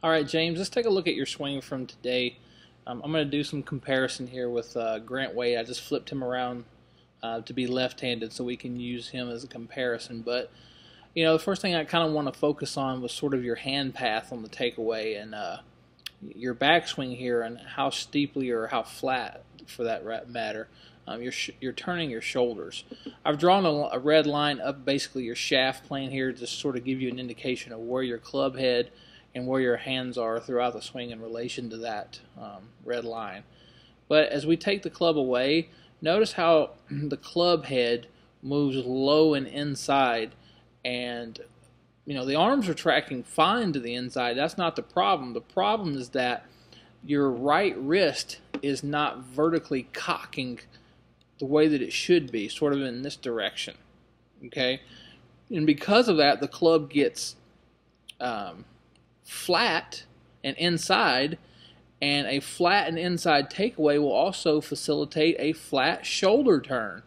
All right, James, let's take a look at your swing from today. I'm going to do some comparison here with Grant Wade. I just flipped him around to be left-handed so we can use him as a comparison. But, you know, the first thing I kind of want to focus on was sort of your hand path on the takeaway and your backswing here and how steeply or how flat, for that matter, you're turning your shoulders. I've drawn a red line up basically your shaft plane here to sort of give you an indication of where your club head and where your hands are throughout the swing in relation to that red line. But as we take the club away, notice how the club head moves low and inside, and you know the arms are tracking fine to the inside. That's not the problem. The problem is that your right wrist is not vertically cocking the way that it should be, sort of in this direction. Okay, and because of that, the club gets flat and inside, and a flat and inside takeaway will also facilitate a flat shoulder turn.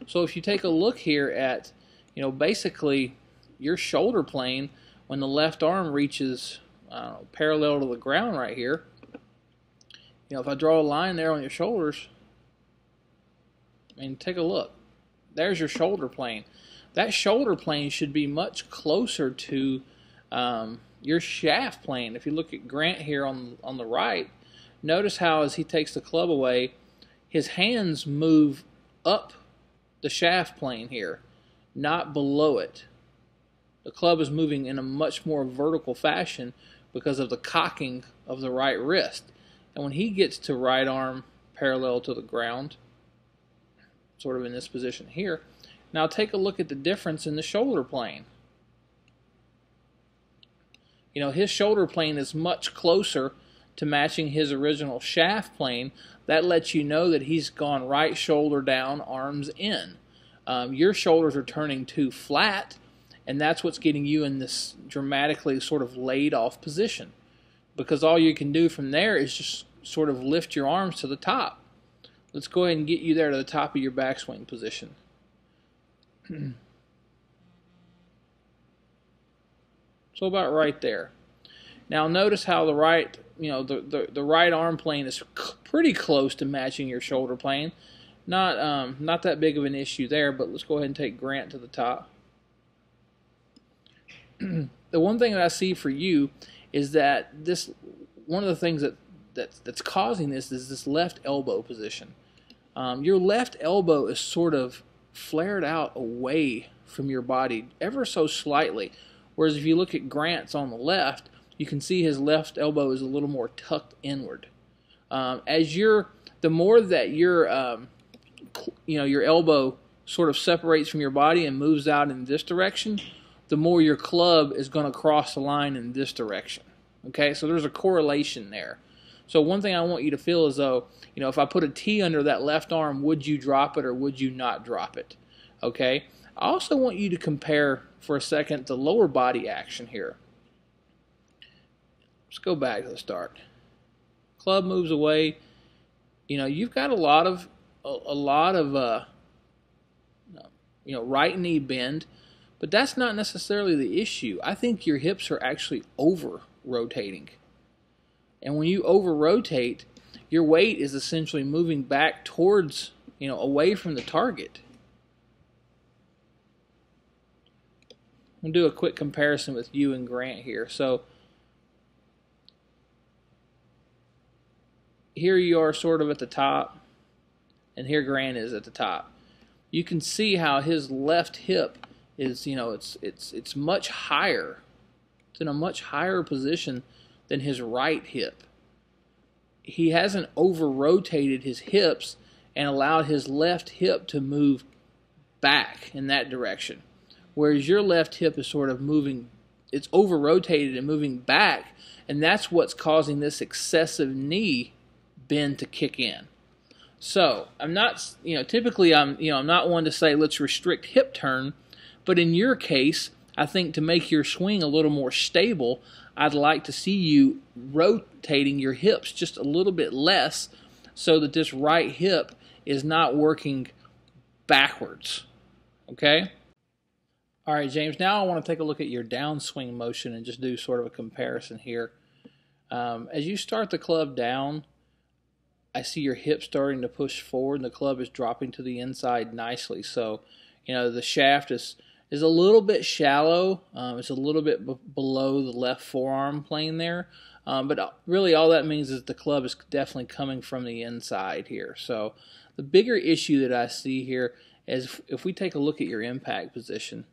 So if you take a look here at, you know, basically your shoulder plane when the left arm reaches parallel to the ground right here, you know, if I draw a line there on your shoulders, I mean, take a look. There's your shoulder plane. That shoulder plane should be much closer to your shaft plane. If you look at Grant here on the right, notice how as he takes the club away, his hands move up the shaft plane here, not below it. The club is moving in a much more vertical fashion because of the cocking of the right wrist. And when he gets to right arm parallel to the ground, sort of in this position here, now take a look at the difference in the shoulder plane. You know, his shoulder plane is much closer to matching his original shaft plane. That lets you know that he's gone right shoulder down, arms in. Your shoulders are turning too flat, and that's what's getting you in this dramatically sort of laid off position, because all you can do from there is just sort of lift your arms to the top. Let's go ahead and get you there to the top of your backswing position. So about right there. Now notice how the right, you know, the right arm plane is pretty close to matching your shoulder plane. Not that big of an issue there, but let's go ahead and take Grant to the top. The one thing that I see for you is that one of the things that's causing this is this left elbow position. Your left elbow is sort of flared out away from your body ever so slightly. Whereas if you look at Grant's on the left, you can see his left elbow is a little more tucked inward. The more that your elbow sort of separates from your body and moves out in this direction, the more your club is going to cross the line in this direction. Okay, so there's a correlation there. So one thing I want you to feel is though, you know, if I put a T under that left arm, would you drop it or would you not drop it? Okay. I also want you to compare for a second the lower body action here. Let's go back to the start. Club moves away. You know, you've got a lot of right knee bend, but that's not necessarily the issue. I think your hips are actually over rotating. And when you over rotate, your weight is essentially moving back towards, you know, away from the target. We'll do a quick comparison with you and Grant here. So here you are sort of at the top, and here Grant is at the top. You can see how his left hip is, you know, it's much higher. It's in a much higher position than his right hip. He hasn't over-rotated his hips and allowed his left hip to move back in that direction. Whereas your left hip is sort of moving, it's over-rotated and moving back, and that's what's causing this excessive knee bend to kick in. So, I'm not, you know, typically I'm not one to say let's restrict hip turn, but in your case, I think to make your swing a little more stable, I'd like to see you rotating your hips just a little bit less so that this right hip is not working backwards. Okay? All right, James, now I want to take a look at your downswing motion and just do sort of a comparison here. As you start the club down, I see your hip starting to push forward, and the club is dropping to the inside nicely. So, the shaft is a little bit shallow. It's a little bit below the left forearm plane there. But really all that means is the club is definitely coming from the inside here. So the bigger issue that I see here is if we take a look at your impact position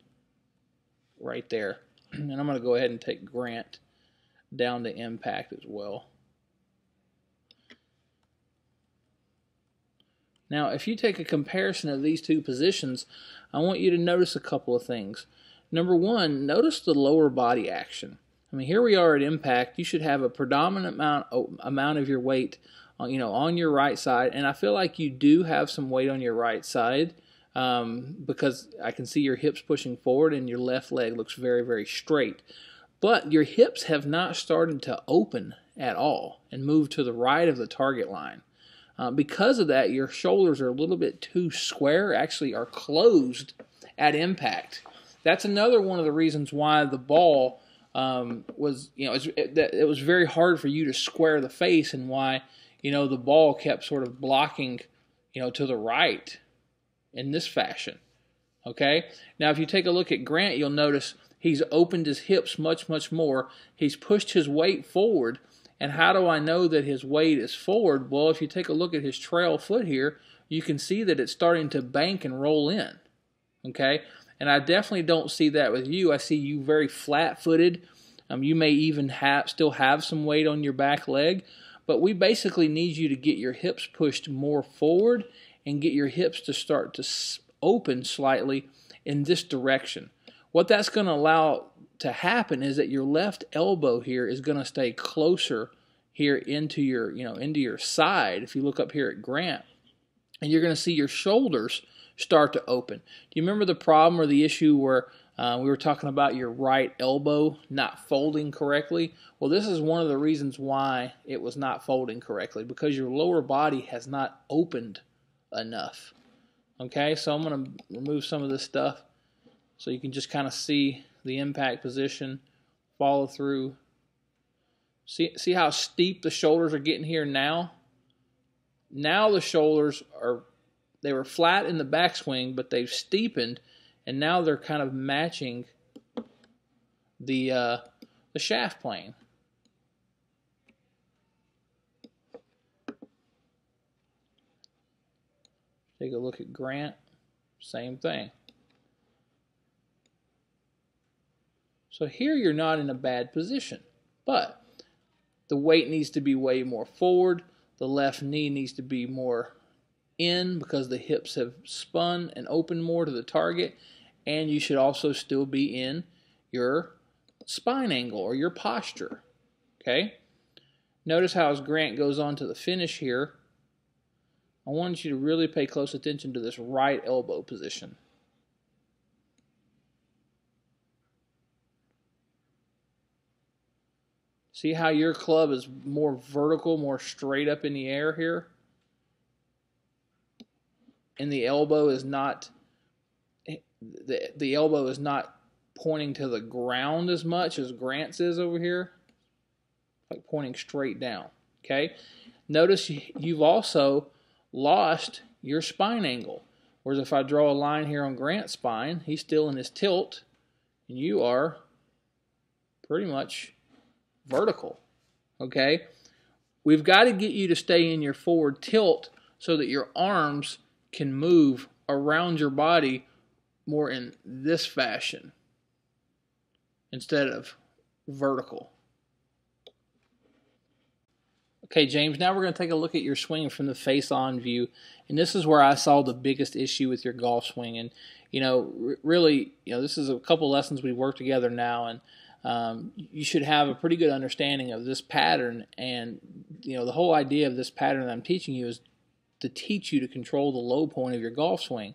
right there, and I'm going to go ahead and take Grant down to impact as well. Now, if you take a comparison of these two positions, I want you to notice a couple of things. Number one, notice the lower body action. I mean, here we are at impact. You should have a predominant amount of your weight, on your right side, and I feel like you do have some weight on your right side because I can see your hips pushing forward, and your left leg looks very, very straight. But your hips have not started to open at all and move to the right of the target line. Because of that, your shoulders are a little bit too square, actually are closed at impact. That's another one of the reasons why the ball was, it was very hard for you to square the face, and why, the ball kept sort of blocking, to the right in this fashion. Okay? Now, if you take a look at Grant, you'll notice he's opened his hips much, much more. He's pushed his weight forward. And how do I know that his weight is forward? Well, if you take a look at his trail foot here, you can see that it's starting to bank and roll in. Okay? And I definitely don't see that with you. I see you very flat-footed. You may even still have some weight on your back leg. But we basically need you to get your hips pushed more forward and get your hips to start to open slightly in this direction. What that's going to allow to happen is that your left elbow here is going to stay closer here into your side. If you look up here at Grant, and you're going to see your shoulders start to open. Do you remember the problem or the issue where we were talking about your right elbow not folding correctly? Well, this is one of the reasons why it was not folding correctly, because your lower body has not opened enough. Okay, so I'm going to remove some of this stuff so you can just kind of see the impact position, follow through. See how steep the shoulders are getting here now? Now the shoulders they were flat in the backswing, but they've steepened, and now they're kind of matching the shaft plane. Take a look at Grant, same thing. So here you're not in a bad position, but the weight needs to be way more forward. The left knee needs to be more in because the hips have spun and opened more to the target, and you should also still be in your spine angle or your posture. Okay? Notice how as Grant goes on to the finish here, I want you to really pay close attention to this right elbow position. See how your club is more vertical, more straight up in the air here? And the elbow is not the elbow is not pointing to the ground as much as Grant's is over here. Like pointing straight down. Okay? Notice you've also lost your spine angle. Whereas if I draw a line here on Grant's spine, he's still in his tilt, and you are pretty much vertical. Okay? We've got to get you to stay in your forward tilt so that your arms can move around your body more in this fashion instead of vertical. Okay, James, now we're going to take a look at your swing from the face-on view, and this is where I saw the biggest issue with your golf swing. And, really, this is a couple lessons we've worked together now, and you should have a pretty good understanding of this pattern. And, the whole idea of this pattern that I'm teaching you is to teach you to control the low point of your golf swing.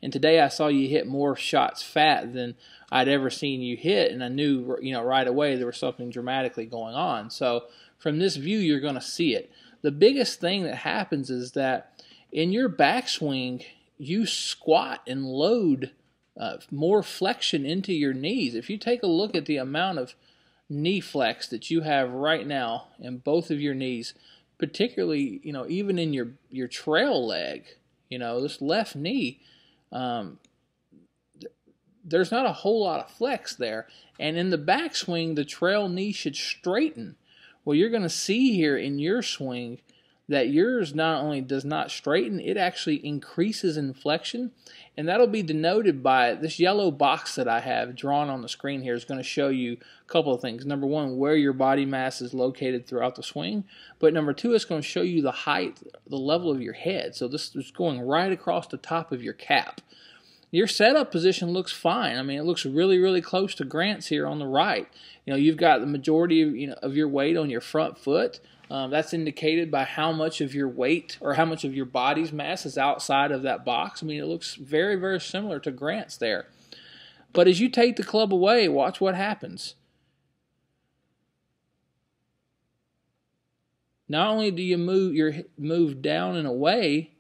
And today I saw you hit more shots fat than I'd ever seen you hit, and I knew, right away there was something dramatically going on. So from this view, you're going to see it. The biggest thing that happens is that in your backswing, you squat and load more flexion into your knees. If you take a look at the amount of knee flex that you have right now in both of your knees, particularly, even in your trail leg, this left knee, there's not a whole lot of flex there. And in the backswing, the trail knee should straighten. Well, you're going to see here in your swing that yours not only does not straighten, it actually increases in flexion. And that'll be denoted by this yellow box that I have drawn on the screen here is going to show you a couple of things. Number one, where your body mass is located throughout the swing. But number two, it's going to show you the height, the level of your head. So this is going right across the top of your cap. Your setup position looks fine. I mean, it looks really, really close to Grant's here on the right. You've got the majority of your weight on your front foot. That's indicated by how much of your weight or how much of your body's mass is outside of that box. I mean, it looks very, very similar to Grant's there. But as you take the club away, watch what happens. Not only do you move down and away,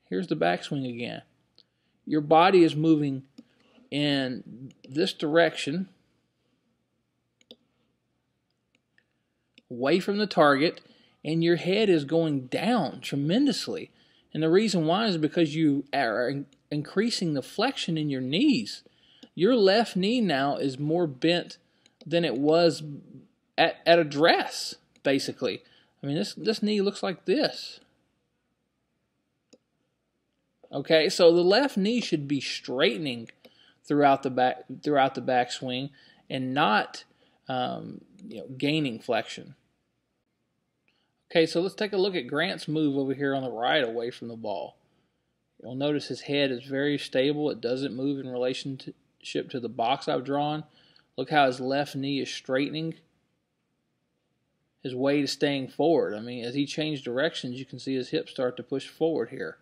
here's the backswing again. Your body is moving in this direction, away from the target, and your head is going down tremendously. And the reason why is because you are increasing the flexion in your knees. Your left knee now is more bent than it was at address, basically. I mean, this knee looks like this. Okay, so the left knee should be straightening throughout the backswing and not gaining flexion. Okay, so let's take a look at Grant's move over here on the right away from the ball. You'll notice his head is very stable. It doesn't move in relationship to the box I've drawn. Look how his left knee is straightening. His weight is staying forward. I mean, as he changed directions, you can see his hips start to push forward here.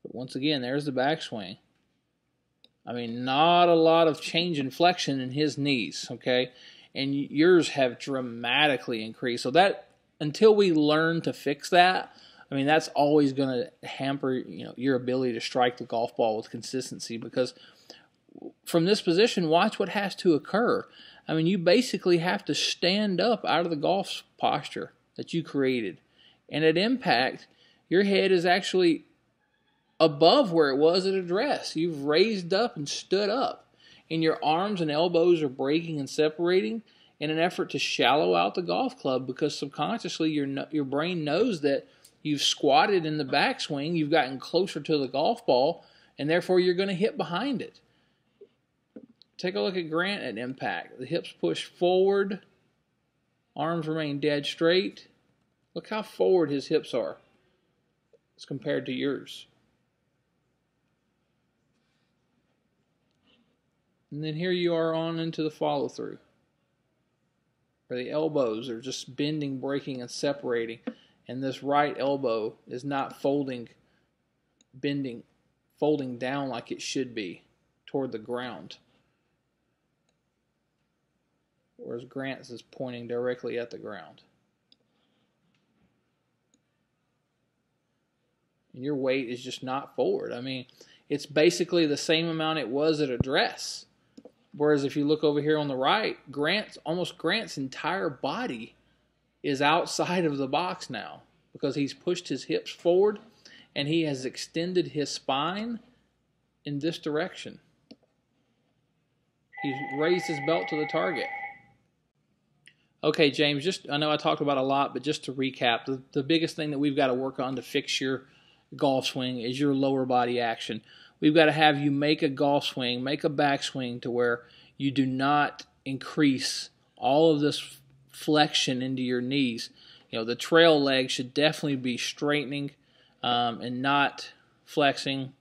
But once again, there's the backswing. I mean, not a lot of change in flexion in his knees, okay? And yours have dramatically increased. So that, until we learn to fix that, I mean, that's always going to hamper, your ability to strike the golf ball with consistency, because from this position, watch what has to occur. I mean, you basically have to stand up out of the golf posture that you created. And at impact, your head is actually above where it was at address. You've raised up and stood up, and your arms and elbows are breaking and separating in an effort to shallow out the golf club, because subconsciously your brain knows that you've squatted in the backswing, you've gotten closer to the golf ball, and therefore you're going to hit behind it. Take a look at Grant at impact. The hips push forward, arms remain dead straight. Look how forward his hips are as compared to yours. And then here you are on into the follow-through, where the elbows are just bending, breaking, and separating. And this right elbow is not folding down like it should be toward the ground. Whereas Grant's is pointing directly at the ground. And your weight is just not forward. I mean, it's basically the same amount it was at address. Whereas if you look over here on the right, Grant's entire body is outside of the box now, because he's pushed his hips forward and he has extended his spine in this direction. He's raised his belt to the target. Okay, James, I know I talked about a lot, but just to recap, the biggest thing that we've got to work on to fix your golf swing is your lower body action. We've got to have you make a golf swing, make a backswing to where you do not increase all of this flexion into your knees. The trail leg should definitely be straightening and not flexing.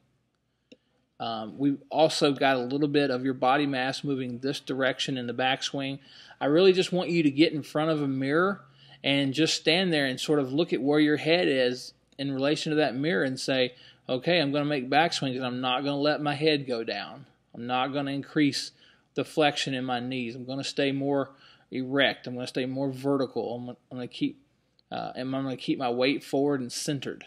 We've also got a little bit of your body mass moving this direction in the backswing. I really just want you to get in front of a mirror and just stand there and sort of look at where your head is in relation to that mirror and say, okay, I'm going to make backswings and I'm not going to let my head go down. I'm not going to increase the flexion in my knees. I'm going to stay more erect. I'm going to stay more vertical. I'm going to keep my weight forward and centered.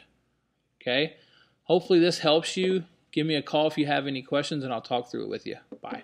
Okay? Hopefully this helps you. Give me a call if you have any questions and I'll talk through it with you. Bye.